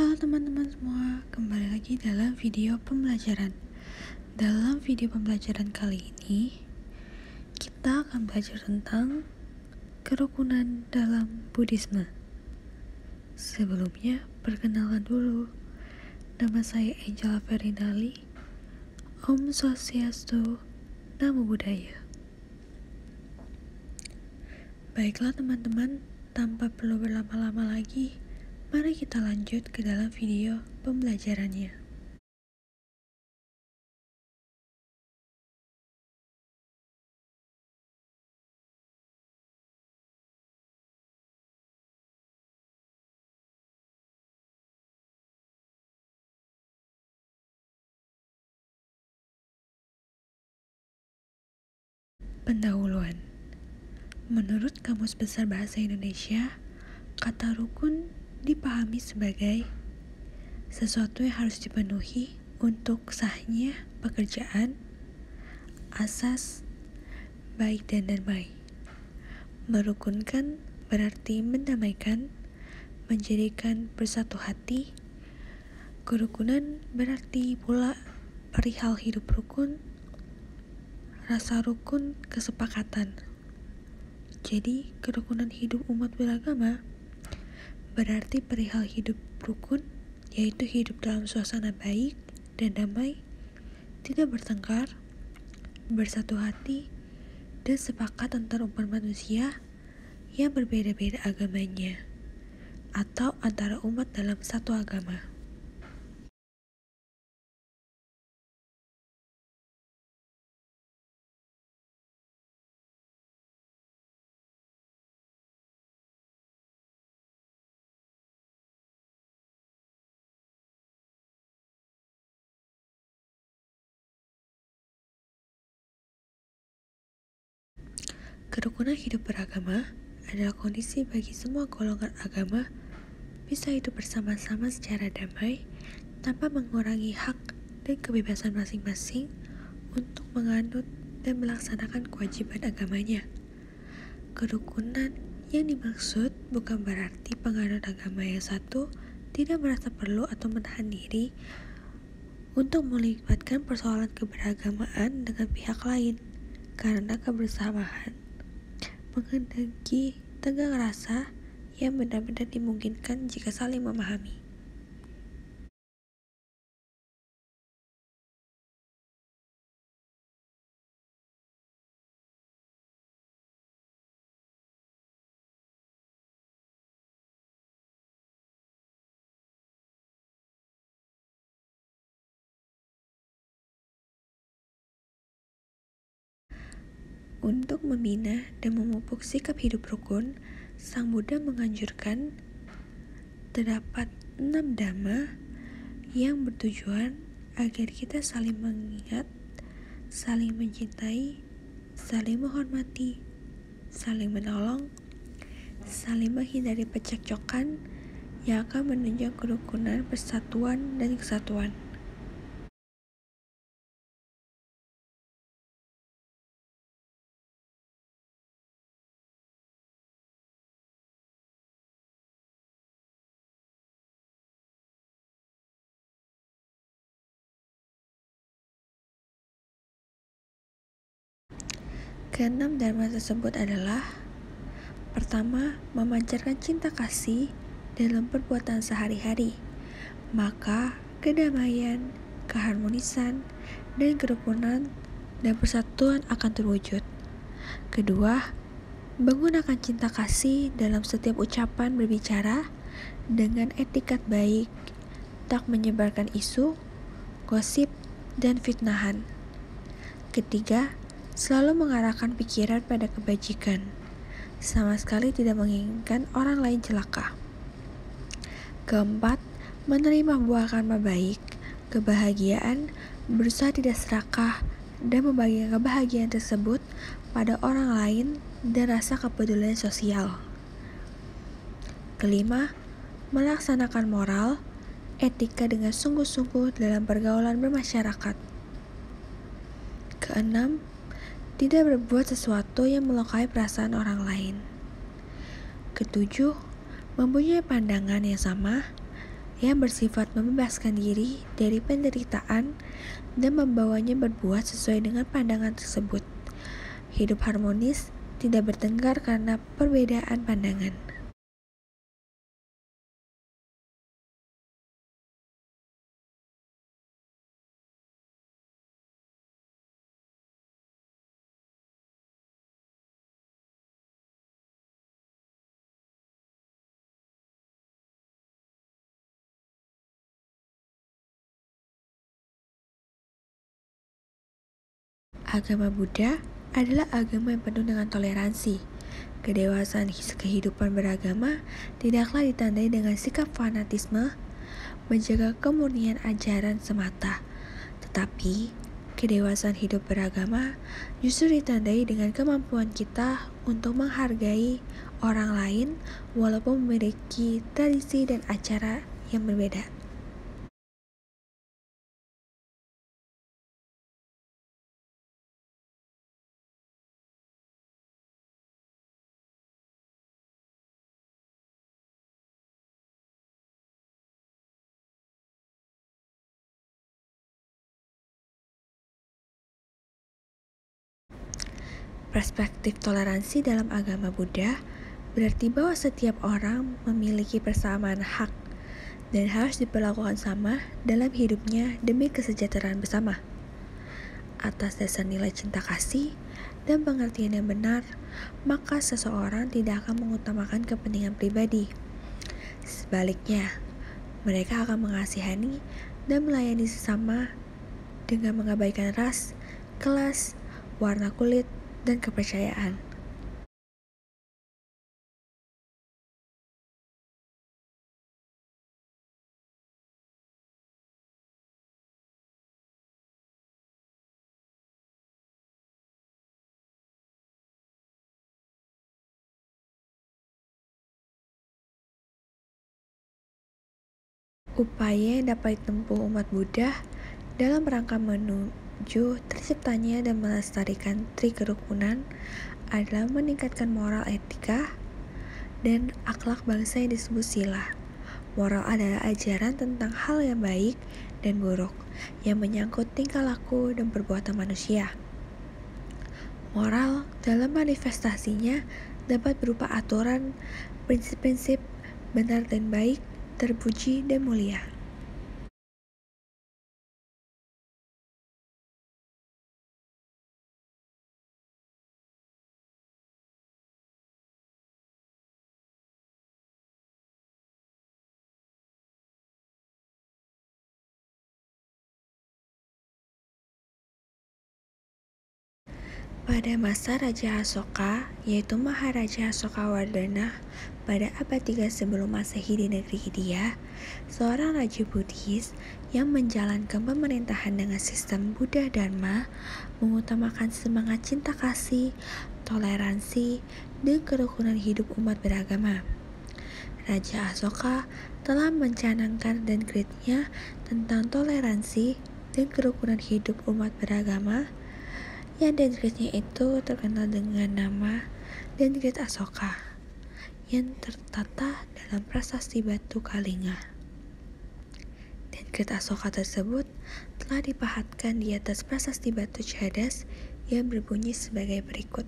Halo teman-teman semua, kembali lagi dalam video pembelajaran. Dalam video pembelajaran kali ini, kita akan belajar tentang kerukunan dalam Buddhisme. Sebelumnya, perkenalan dulu. Nama saya Angela Ferinali. Om Swastiastu, Namo Buddhaya. Baiklah teman-teman, tanpa perlu berlama-lama lagi, mari kita lanjut ke dalam video pembelajarannya. Pendahuluan. Menurut Kamus Besar Bahasa Indonesia, kata rukun dipahami sebagai sesuatu yang harus dipenuhi untuk sahnya pekerjaan, asas, baik dan damai. Merukunkan berarti mendamaikan, menjadikan bersatu hati. Kerukunan berarti pula perihal hidup rukun, rasa rukun, kesepakatan. Jadi, kerukunan hidup umat beragama berarti perihal hidup rukun, yaitu hidup dalam suasana baik dan damai, tidak bertengkar, bersatu hati, dan sepakat antar umat manusia yang berbeda-beda agamanya, atau antara umat dalam satu agama. Kerukunan hidup beragama adalah kondisi bagi semua golongan agama bisa hidup bersama-sama secara damai tanpa mengurangi hak dan kebebasan masing-masing untuk menganut dan melaksanakan kewajiban agamanya. Kerukunan yang dimaksud bukan berarti penganut agama yang satu tidak merasa perlu atau menahan diri untuk melibatkan persoalan keberagamaan dengan pihak lain, karena kebersamaan mengendaki tegang rasa yang benar-benar dimungkinkan jika saling memahami. Untuk membina dan memupuk sikap hidup rukun, Sang Buddha menganjurkan terdapat 6 dhamma yang bertujuan agar kita saling mengingat, saling mencintai, saling menghormati, saling menolong, saling menghindari percekcokan yang akan menunjang kerukunan, persatuan, dan kesatuan. Keenam dharma tersebut adalah: pertama, memancarkan cinta kasih dalam perbuatan sehari-hari, maka kedamaian, keharmonisan, dan kerukunan dan persatuan akan terwujud. Kedua, menggunakan cinta kasih dalam setiap ucapan berbicara dengan etikat baik, tak menyebarkan isu, gosip, dan fitnahan. Ketiga, selalu mengarahkan pikiran pada kebajikan, sama sekali tidak menginginkan orang lain celaka. Keempat, menerima buah karma baik, kebahagiaan, berusaha tidak serakah, dan membagikan kebahagiaan tersebut pada orang lain dan rasa kepedulian sosial. Kelima, melaksanakan moral, etika dengan sungguh-sungguh dalam pergaulan bermasyarakat. Keenam, tidak berbuat sesuatu yang melukai perasaan orang lain. Ketujuh, mempunyai pandangan yang sama, yang bersifat membebaskan diri dari penderitaan dan membawanya berbuat sesuai dengan pandangan tersebut. Hidup harmonis tidak bertengkar karena perbedaan pandangan. Agama Buddha adalah agama yang penuh dengan toleransi. Kedewasaan kehidupan beragama tidaklah ditandai dengan sikap fanatisme, menjaga kemurnian ajaran semata. Tetapi, kedewasaan hidup beragama justru ditandai dengan kemampuan kita untuk menghargai orang lain walaupun memiliki tradisi dan acara yang berbeda. Perspektif toleransi dalam agama Buddha berarti bahwa setiap orang memiliki persamaan hak dan harus diperlakukan sama dalam hidupnya demi kesejahteraan bersama. Atas dasar nilai cinta kasih dan pengertian yang benar, maka seseorang tidak akan mengutamakan kepentingan pribadi. Sebaliknya, mereka akan mengasihani dan melayani sesama dengan mengabaikan ras, kelas, warna kulit, dan kepercayaan. Upaya yang dapat ditempuh umat Buddha dalam rangka menuju terciptanya dan melestarikan tri kerukunan adalah meningkatkan moral etika dan akhlak bangsa yang disebut sila. Moral adalah ajaran tentang hal yang baik dan buruk yang menyangkut tingkah laku dan perbuatan manusia. Moral dalam manifestasinya dapat berupa aturan, prinsip-prinsip benar dan baik, terpuji dan mulia. Pada masa Raja Asoka, yaitu Maharaja Asokawardhana, pada abad 3 sebelum Masehi di negeri India, seorang raja Buddhis yang menjalankan pemerintahan dengan sistem Buddha Dharma mengutamakan semangat cinta kasih, toleransi, dan kerukunan hidup umat beragama. Raja Asoka telah mencanangkan dekretnya tentang toleransi dan kerukunan hidup umat beragama yang dekretnya itu terkenal dengan nama Dekret Asoka yang tertata dalam prasasti batu Kalinga. Dekret Asoka tersebut telah dipahatkan di atas prasasti batu cadas yang berbunyi sebagai berikut.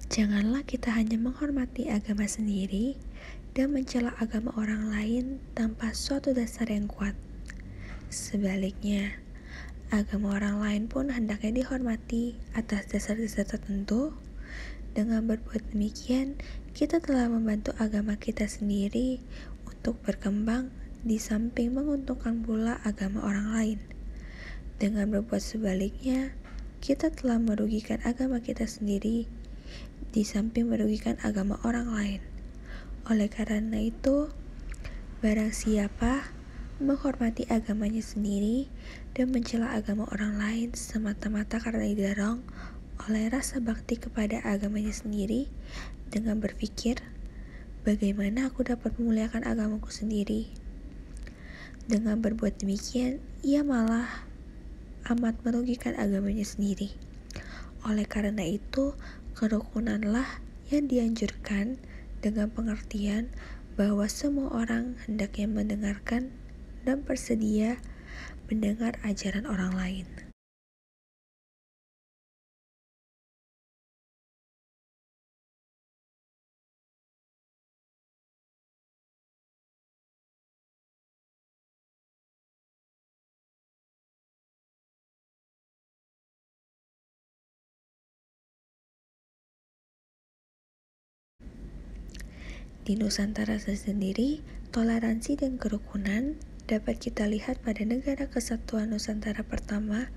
Janganlah kita hanya menghormati agama sendiri dan mencela agama orang lain tanpa suatu dasar yang kuat. Sebaliknya, agama orang lain pun hendaknya dihormati atas dasar-dasar tertentu. Dengan berbuat demikian, kita telah membantu agama kita sendiri untuk berkembang di samping menguntungkan pula agama orang lain. Dengan berbuat sebaliknya, kita telah merugikan agama kita sendiri di samping merugikan agama orang lain. Oleh karena itu, barang siapa menghormati agamanya sendiri, dan mencela agama orang lain semata-mata karena didorong oleh rasa bakti kepada agamanya sendiri dengan berpikir, bagaimana aku dapat memuliakan agamaku sendiri? Dengan berbuat demikian, ia malah amat merugikan agamanya sendiri. Oleh karena itu, kerukunanlah yang dianjurkan dengan pengertian bahwa semua orang hendaknya mendengarkan dan bersedia mendengar ajaran orang lain. Di Nusantara sendiri, toleransi dan kerukunan dapat kita lihat pada Negara Kesatuan Nusantara pertama,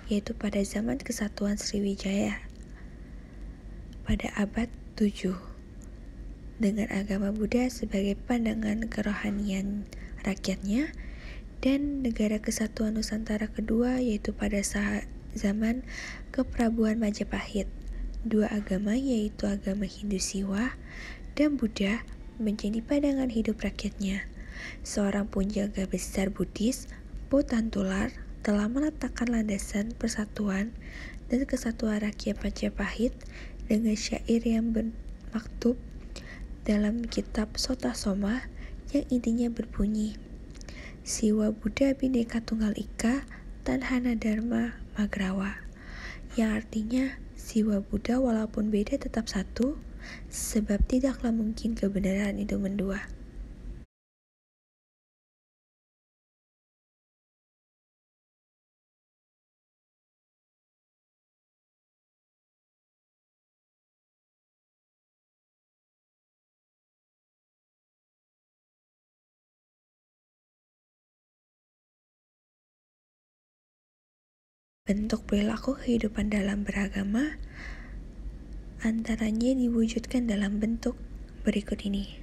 yaitu pada zaman Kesatuan Sriwijaya pada abad 7. Dengan agama Buddha sebagai pandangan kerohanian rakyatnya, dan Negara Kesatuan Nusantara kedua yaitu pada zaman Keprabuan Majapahit. Dua agama yaitu agama Hindu Siwa dan Buddha menjadi pandangan hidup rakyatnya. Seorang penjaga besar Buddhis, Po Tantular, telah meletakkan landasan persatuan dan kesatuan rakyat Majapahit dengan syair yang bermaktub dalam kitab Sota Soma yang intinya berbunyi, Siwa Buddha Bhinneka Tunggal Ika Tanhana Dharma Magrawa, yang artinya Siwa Buddha walaupun beda tetap satu, sebab tidaklah mungkin kebenaran itu mendua. Bentuk perilaku kehidupan dalam beragama antaranya diwujudkan dalam bentuk berikut ini.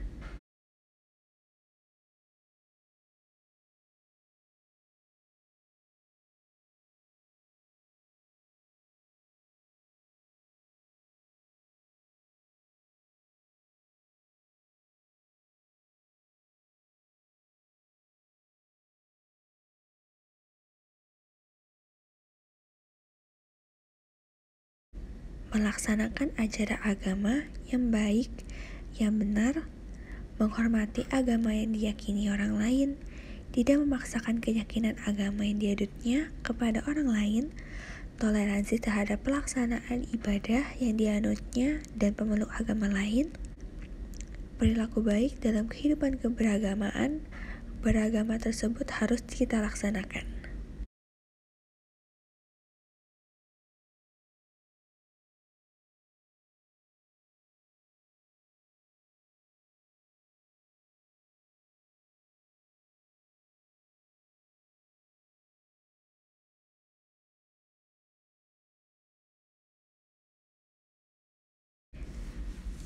Melaksanakan ajaran agama yang baik, yang benar, menghormati agama yang diyakini orang lain, tidak memaksakan keyakinan agama yang dianutnya kepada orang lain, toleransi terhadap pelaksanaan ibadah yang dianutnya dan pemeluk agama lain, perilaku baik dalam kehidupan keberagamaan, beragama tersebut harus kita laksanakan.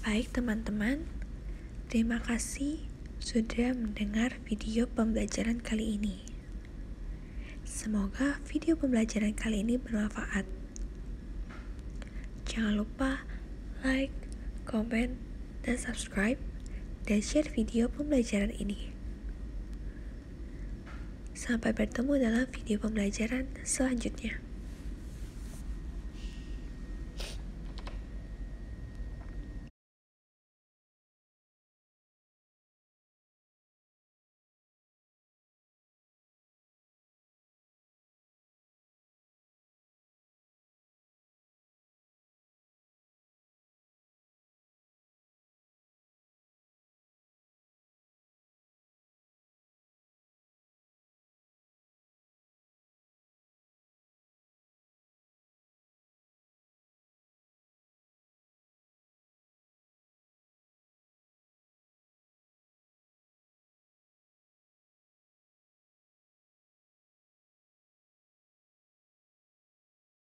Baik teman-teman, terima kasih sudah mendengar video pembelajaran kali ini. Semoga video pembelajaran kali ini bermanfaat. Jangan lupa like, komen, dan subscribe, dan share video pembelajaran ini. Sampai bertemu dalam video pembelajaran selanjutnya.